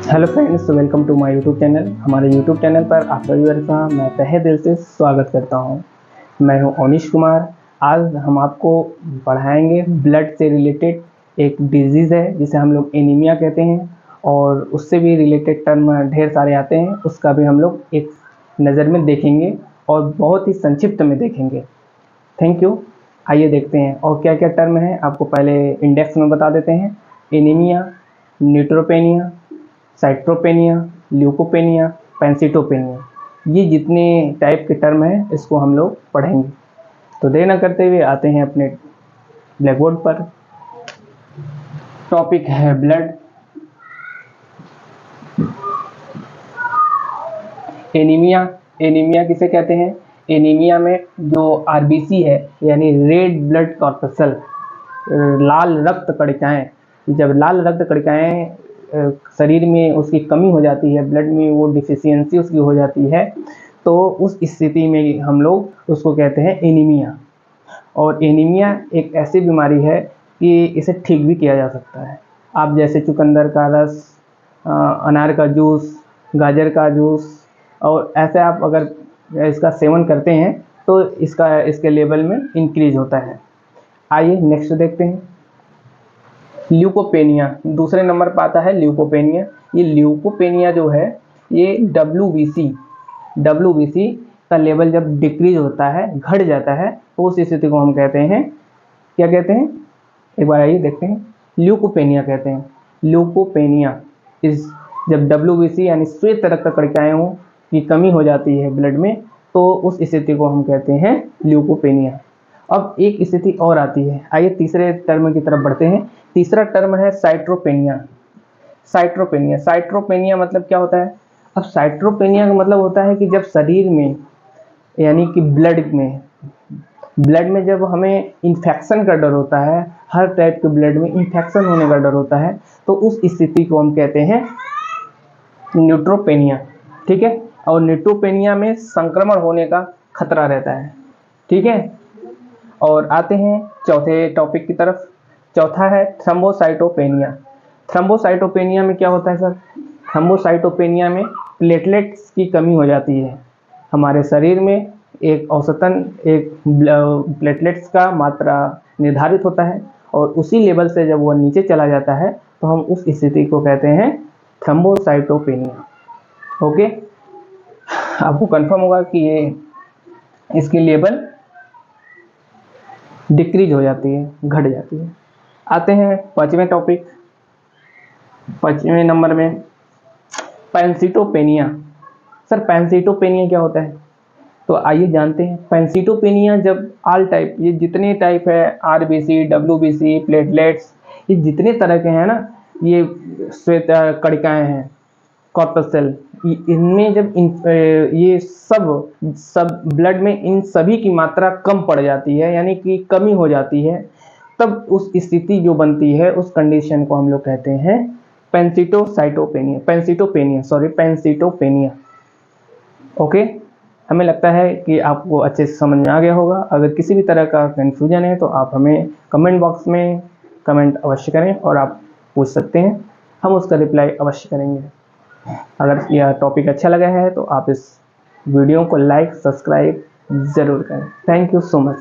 Hello friends, welcome to my YouTube channel. हमारे YouTube channel पर आप सभी का मैं तहे दिल से स्वागत करता हूं। मैं हूं अनीश कुमार। आज हम आपको पढ़ाएंगे ब्लड से रिलेटेड एक डिजीज़ है जिसे हम लोग एनीमिया कहते हैं, और उससे भी रिलेटेड टर्म ढेर सारे आते हैं। उसका भी हम लोग एक नज़र में देखेंगे और बहुत ही संक्षिप्त में देखेंगे। Thank you. आइए देखते हैं और क्या क्या टर्म है। आपको पहले इंडेक्स में बता देते हैं। एनीमिया, न्यूट्रोपेनिया, साइट्रोपेनिया, ल्यूकोपेनिया, पैंसिटोपेनिया, ये जितने टाइप के टर्म हैं इसको हम लोग पढ़ेंगे। तो देर न करते हुए आते हैं अपने ब्लैक बोर्ड पर। टॉपिक है ब्लड। एनीमिया। एनीमिया किसे कहते हैं? एनीमिया में जो आरबीसी है यानी रेड ब्लड कॉर्पसल, लाल रक्त कणिकाएं, जब लाल रक्त कणिकाएं शरीर में उसकी कमी हो जाती है, ब्लड में वो डिफिशियंसी उसकी हो जाती है, तो उस स्थिति में हम लोग उसको कहते हैं एनीमिया। और एनीमिया एक ऐसी बीमारी है कि इसे ठीक भी किया जा सकता है। आप जैसे चुकंदर का रस, अनार का जूस, गाजर का जूस, और ऐसे आप अगर इसका सेवन करते हैं तो इसके लेवल में इंक्रीज होता है। आइए नेक्स्ट देखते हैं। ल्यूकोपेनिया दूसरे नंबर पर आता है। ल्यूकोपेनिया, ये ल्यूकोपेनिया जो है ये डब्ल्यूबीसी का लेवल जब डिक्रीज होता है, घट जाता है, तो उस स्थिति को हम कहते हैं, क्या कहते हैं? एक बार आइए देखते हैं। ल्यूकोपेनिया कहते हैं। ल्यूकोपेनिया इस जब डब्ल्यूबीसी यानी श्वेत रक्त कणिकाओं की कमी हो जाती है ब्लड में, तो उस स्थिति को हम कहते हैं ल्यूकोपेनिया। अब एक स्थिति और आती है। आइए तीसरे टर्म की तरफ बढ़ते हैं। तीसरा टर्म है साइट्रोपेनिया। साइट्रोपेनिया मतलब क्या होता है? अब साइट्रोपेनिया का मतलब होता है कि जब शरीर में यानी कि ब्लड में जब हमें इन्फेक्शन का डर होता है, हर टाइप के ब्लड में इन्फेक्शन होने का डर होता है, तो उस स्थिति को हम कहते हैं न्यूट्रोपेनिया। ठीक है। और न्यूट्रोपेनिया में संक्रमण होने का खतरा रहता है। ठीक है। और आते हैं चौथे टॉपिक की तरफ। चौथा है थ्रोम्बोसाइटोपेनिया। थ्रोम्बोसाइटोपेनिया में क्या होता है सर? थ्रोम्बोसाइटोपेनिया में प्लेटलेट्स की कमी हो जाती है। हमारे शरीर में एक औसतन एक प्लेटलेट्स का मात्रा निर्धारित होता है, और उसी लेवल से जब वो नीचे चला जाता है तो हम उस स्थिति को कहते हैं थ्रोम्बोसाइटोपेनिया। ओके, आपको कंफर्म होगा कि ये इसकी लेवल डिक्रीज हो जाती है, घट जाती है। आते हैं पांचवें टॉपिक, पांचवें नंबर में पैंसिटोपेनिया। सर पैंसिटोपेनिया क्या होता है? तो आइए जानते हैं। पैंसिटोपेनिया जब ऑल टाइप, ये जितने टाइप है, आरबीसी, डब्ल्यूबीसी, प्लेटलेट्स, ये जितने तरह के हैं ना, ये श्वेत कणिकाएं हैं, कॉर्पसल, इनमें जब ये सब ब्लड में इन सभी की मात्रा कम पड़ जाती है, यानी कि कमी हो जाती है, तब उस स्थिति जो बनती है उस कंडीशन को हम लोग कहते हैं पैंसिटोपेनिया। ओके, हमें लगता है कि आपको अच्छे से समझ में आ गया होगा। अगर किसी भी तरह का कन्फ्यूजन है तो आप हमें कमेंट बॉक्स में कमेंट अवश्य करें और आप पूछ सकते हैं, हम उसका रिप्लाई अवश्य करेंगे। अगर यह टॉपिक अच्छा लगा है तो आप इस वीडियो को लाइक, सब्सक्राइब ज़रूर करें। Thank you so much.